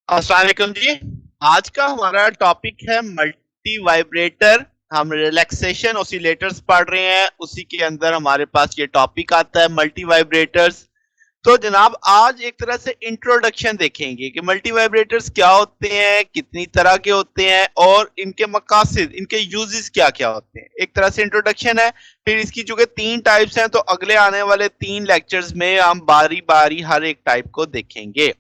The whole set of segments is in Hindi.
अस्सलाम वालेकुम जी। आज का हमारा टॉपिक है मल्टी वाइब्रेटर। हम रिलैक्सेशन ऑसिलेटर्स पढ़ रहे हैं, उसी के अंदर हमारे पास ये टॉपिक आता है मल्टी वाइब्रेटर्स। तो जनाब आज एक तरह से इंट्रोडक्शन देखेंगे कि मल्टी वाइब्रेटर्स क्या होते हैं, कितनी तरह के होते हैं और इनके मकासद, इनके यूजेस क्या क्या होते हैं। एक तरह से इंट्रोडक्शन है। फिर इसकी चूंकि तीन टाइप्स हैं तो अगले आने वाले तीन लेक्चर्स में हम बारी बारी हर एक टाइप को देखेंगे।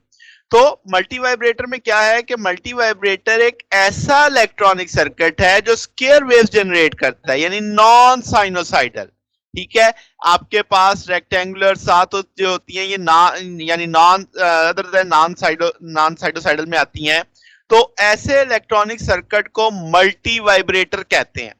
तो मल्टी वाइब्रेटर में क्या है कि मल्टी वाइब्रेटर एक ऐसा इलेक्ट्रॉनिक सर्किट है जो स्केयर वेव्स जनरेट करता है, यानी नॉन साइनोसाइडल। ठीक है। आपके पास रेक्टेंगुलर साथ जो होती हैं ये ना, यानी नॉन अदर देन नॉन साइडोसाइडल में आती हैं। तो ऐसे इलेक्ट्रॉनिक सर्किट को मल्टी वाइब्रेटर कहते हैं।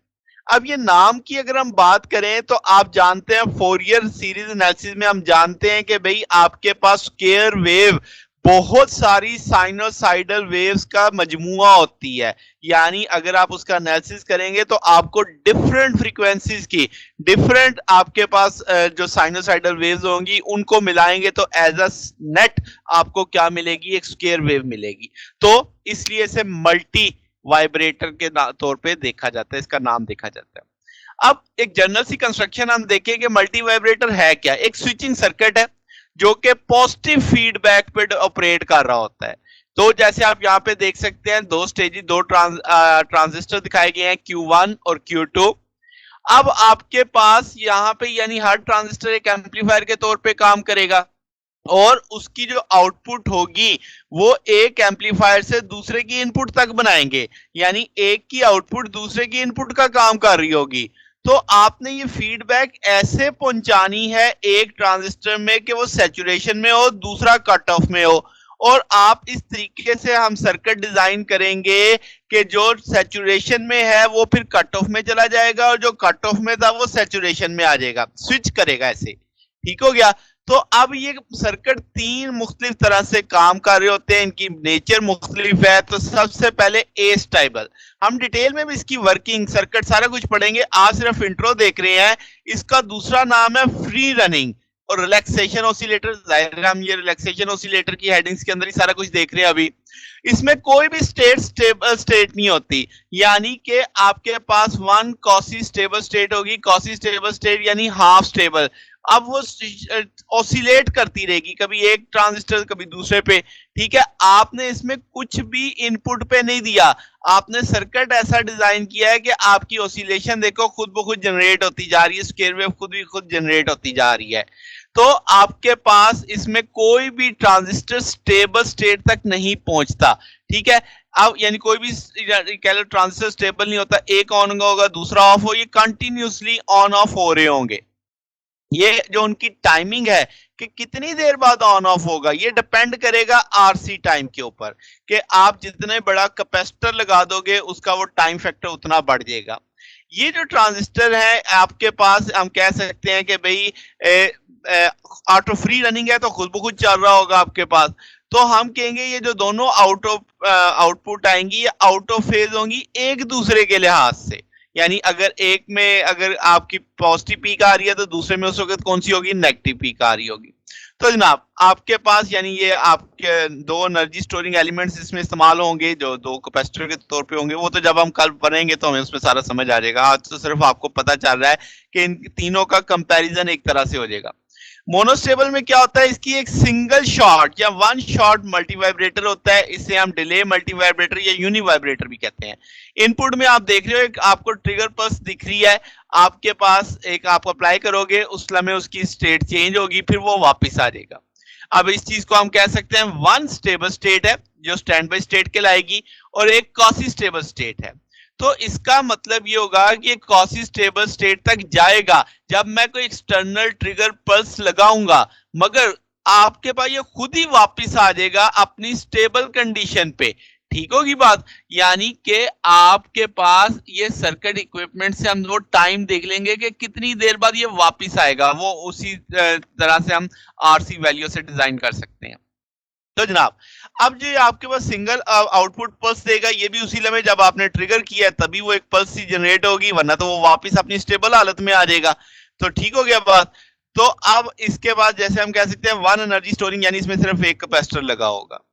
अब ये नाम की अगर हम बात करें तो आप जानते हैं फोरियर सीरीज एनालिसिस में हम जानते हैं कि भाई आपके पास स्केयर वेव बहुत सारी साइनोसाइडल वेव्स का मजमुआ होती है। यानी अगर आप उसका एनालिसिस करेंगे तो आपको डिफरेंट फ्रीक्वेंसीज की डिफरेंट आपके पास जो साइनोसाइडल वेव्स होंगी उनको मिलाएंगे तो एज अ नेट आपको क्या मिलेगी, एक स्केयर वेव मिलेगी। तो इसलिए इसे मल्टी वाइब्रेटर के तौर पे देखा जाता है, इसका नाम देखा जाता है। अब एक जनरल सी कंस्ट्रक्शन हम देखें कि मल्टी वाइब्रेटर है क्या। एक स्विचिंग सर्किट है जो कि पॉजिटिव फीडबैक पे ऑपरेट कर रहा होता है। तो जैसे आप यहाँ पे देख सकते हैं दो स्टेज, दो ट्रांजिस्टर दिखाए गए हैं, Q1 और Q2। अब आपके पास यहाँ पे यानी हर ट्रांजिस्टर एक एम्पलीफायर के तौर पे काम करेगा और उसकी जो आउटपुट होगी वो एक एम्पलीफायर से दूसरे की इनपुट तक बनाएंगे, यानी एक की आउटपुट दूसरे की इनपुट का काम कर रही होगी। तो आपने ये फीडबैक ऐसे पहुंचानी है एक ट्रांजिस्टर में कि वो सैचुरेशन में हो, दूसरा कट ऑफ में हो। और आप इस तरीके से हम सर्किट डिजाइन करेंगे कि जो सैचुरेशन में है वो फिर कट ऑफ में चला जाएगा और जो कट ऑफ में था वो सैचुरेशन में आ जाएगा, स्विच करेगा ऐसे। ठीक हो गया। तो अब ये सर्किट तीन मुख्तलिफ तरह से काम कर रहे होते हैं, इनकी नेचर मुख्तलिफ है। तो सबसे पहले एस्टेबल, हम डिटेल में भी इसकी वर्किंग सर्किट सारा कुछ पढ़ेंगे, आज सिर्फ इंट्रो देख रहे हैं। इसका दूसरा नाम है फ्री रनिंग और रिलैक्सेशन ऑसिलेटर। जाहिर है हम ये रिलैक्सेशन ऑसिलेटर की हेडिंग्स के अंदर ही सारा कुछ देख रहे हैं अभी। इसमें कोई भी स्टेट स्टेबल स्टेट नहीं होती, यानी कि आपके पास वन कॉसी स्टेबल स्टेट होगी। कॉसी स्टेबल स्टेट यानी हाफ स्टेबल। अब वो ऑसिलेट करती रहेगी, कभी एक ट्रांजिस्टर कभी दूसरे पे। ठीक है। आपने इसमें कुछ भी इनपुट पे नहीं दिया, आपने सर्किट ऐसा डिजाइन किया है कि आपकी ऑसिलेशन देखो खुद ब खुद जनरेट होती जा रही है, स्केयर वेव खुद भी खुद जनरेट होती जा रही है। तो आपके पास इसमें कोई भी ट्रांजिस्टर स्टेबल स्टेट तक नहीं पहुंचता। ठीक है। अब यानी कोई भी ट्रांजिस्टर स्टेबल नहीं होता, एक ऑन होगा दूसरा ऑफ हो, ये कंटिन्यूसली ऑन ऑफ हो रहे होंगे। ये जो उनकी टाइमिंग है कि कितनी देर बाद ऑन ऑफ होगा, ये डिपेंड करेगा आरसी टाइम के ऊपर, कि आप जितने बड़ा कैपेसिटर लगा दोगे उसका वो टाइम फैक्टर उतना बढ़ जाएगा। ये जो ट्रांजिस्टर है आपके पास, हम कह सकते हैं कि भाई ऑटो फ्री रनिंग है तो खुद ब खुद चल रहा होगा आपके पास। तो हम कहेंगे ये जो दोनों आउटपुट आएंगी ये आउट ऑफ फेज होंगी एक दूसरे के लिहाज से। यानी अगर एक में अगर आपकी पॉजिटिव पीक आ रही है तो दूसरे में उस वक्त कौन सी होगी, नेगेटिव पीक आ रही होगी। तो जनाब आपके पास यानी ये आपके दो एनर्जी स्टोरिंग एलिमेंट्स इसमें इस्तेमाल होंगे जो दो कैपेसिटर के तौर पे होंगे। वो तो जब हम कल पढ़ेंगे तो हमें उसमें सारा समझ आ जाएगा। आज तो सिर्फ आपको पता चल रहा है कि इन तीनों का कंपैरिजन एक तरह से हो जाएगा। मोनोस्टेबल में क्या होता है, इसकी एक सिंगल शॉट या वन शॉट मल्टी वाइब्रेटर होता है। इसे हम डिले मल्टी वाइब्रेटर या यूनि वाइब्रेटर भी कहते हैं। इनपुट में आप देख रहे हो एक आपको ट्रिगर पल्स दिख रही है, आपके पास एक आप अप्लाई करोगे उस लम्हे उसकी स्टेट चेंज होगी, फिर वो वापस आ जाएगा। अब इस चीज को हम कह सकते हैं वन स्टेबल स्टेट है जो स्टैंड बाई स्टेट कहलाएगी, और एक कॉसी स्टेबल स्टेट है। तो इसका मतलब ये होगा कि कॉसी स्टेबल स्टेट तक जाएगा जब मैं कोई एक्सटर्नल ट्रिगर पल्स लगाऊंगा, मगर आपके पास ये खुद ही वापस आ जाएगा अपनी स्टेबल कंडीशन पे। ठीक होगी बात। यानी कि आपके पास ये सर्किट इक्विपमेंट से हम वो टाइम देख लेंगे कि कितनी देर बाद ये वापस आएगा, वो उसी तरह से हम आरसी वैल्यू से डिजाइन कर सकते हैं। तो जनाब अब जो आपके पास सिंगल आउटपुट पल्स देगा, ये भी उसी लम्हे जब आपने ट्रिगर किया है तभी वो एक पल्स ही जनरेट होगी, वरना तो वो वापस अपनी स्टेबल हालत में आ जाएगा। तो ठीक हो गया बात। तो अब इसके बाद जैसे हम कह सकते हैं वन एनर्जी स्टोरिंग, यानी इसमें सिर्फ एक कैपेसिटर लगा होगा।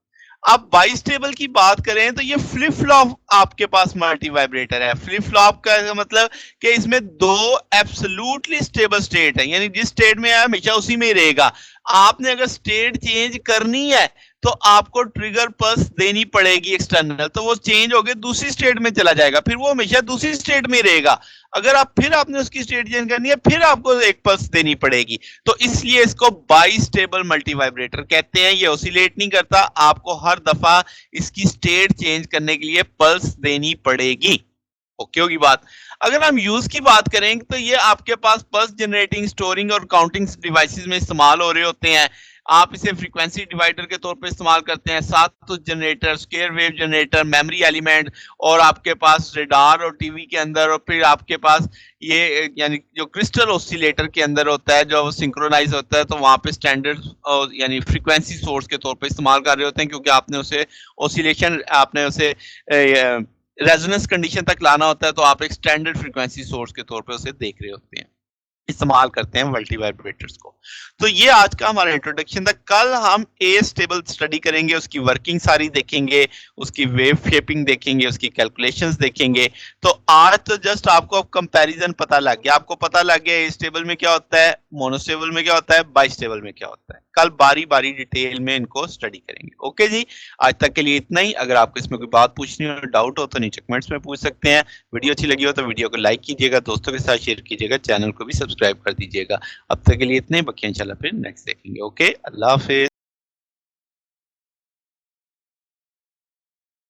अब बाइस्टेबल की बात करें तो ये फ्लिप फ्लॉप आपके पास मल्टी वाइब्रेटर है। फ्लिप फ्लॉप का मतलब कि इसमें दो एब्सोल्युटली स्टेबल स्टेट है, यानी जिस स्टेट में है हमेशा उसी में ही रहेगा। आपने अगर स्टेट चेंज करनी है तो आपको ट्रिगर पल्स देनी पड़ेगी एक्सटर्नल, तो वो चेंज होकर दूसरी स्टेट में चला जाएगा, फिर वो हमेशा दूसरी स्टेट में रहेगा। अगर आप फिर आपने उसकी स्टेट चेंज करनी है फिर आपको एक पल्स देनी पड़ेगी। तो इसलिए इसको बाई स्टेबल मल्टी वाइब्रेटर कहते हैं। ये ऑसिलेट नहीं करता, आपको हर दफा इसकी स्टेट चेंज करने के लिए पल्स देनी पड़ेगी। ओके होगी बात। अगर हम यूज की बात करें तो ये आपके पास पल्स जनरेटिंग, स्टोरिंग और काउंटिंग डिवाइसेस में इस्तेमाल हो रहे होते हैं। आप इसे फ्रीक्वेंसी डिवाइडर के तौर पर इस्तेमाल करते हैं, साथ तो generator, square wave generator, memory element, और आपके पास रेडार और टीवी के अंदर, और फिर आपके पास ये यानी जो क्रिस्टल ऑसिलेटर के अंदर होता है जो सिंक्रोनाइज होता है, तो वहां पे स्टैंडर्ड यानी फ्रीक्वेंसी सोर्स के तौर पर इस्तेमाल कर रहे होते हैं, क्योंकि आपने उसे ऑसिलेशन, आपने उसे रेजोनेंस कंडीशन तक लाना होता है, तो आप एक स्टैंडर्ड फ्रीक्वेंसी सोर्स के तौर पे उसे देख रहे होते हैं, इस्तेमाल करते हैं मल्टी वाइब्रेटर्स को। तो ये आज का हमारा इंट्रोडक्शन था। कल हम ए स्टेबल स्टडी करेंगे, उसकी वर्किंग सारी देखेंगे, उसकी वेव शेपिंग देखेंगे, उसकी कैलकुलेशंस देखेंगे। तो आज तो जस्ट आपको अब कंपैरिजन पता लग गया, आपको पता लग गया ए स्टेबल में क्या होता है, मोनोस्टेबल में क्या होता है, बाइस्टेबल में क्या होता है। कल बारी बारी डिटेल में इनको स्टडी करेंगे। ओके जी, आज तक के लिए इतना ही। अगर आपको इसमें कोई बात पूछनी हो, डाउट हो, तो नीचे कमेंट्स में पूछ सकते हैं। वीडियो अच्छी लगी हो तो वीडियो को लाइक कीजिएगा, दोस्तों के साथ शेयर कीजिएगा, चैनल को भी सब्सक्राइब कर दीजिएगा। अब तक के लिए इतने, बाकी इंशाल्लाह फिर नेक्स्ट देखेंगे। ओके, अल्लाह हाफिज।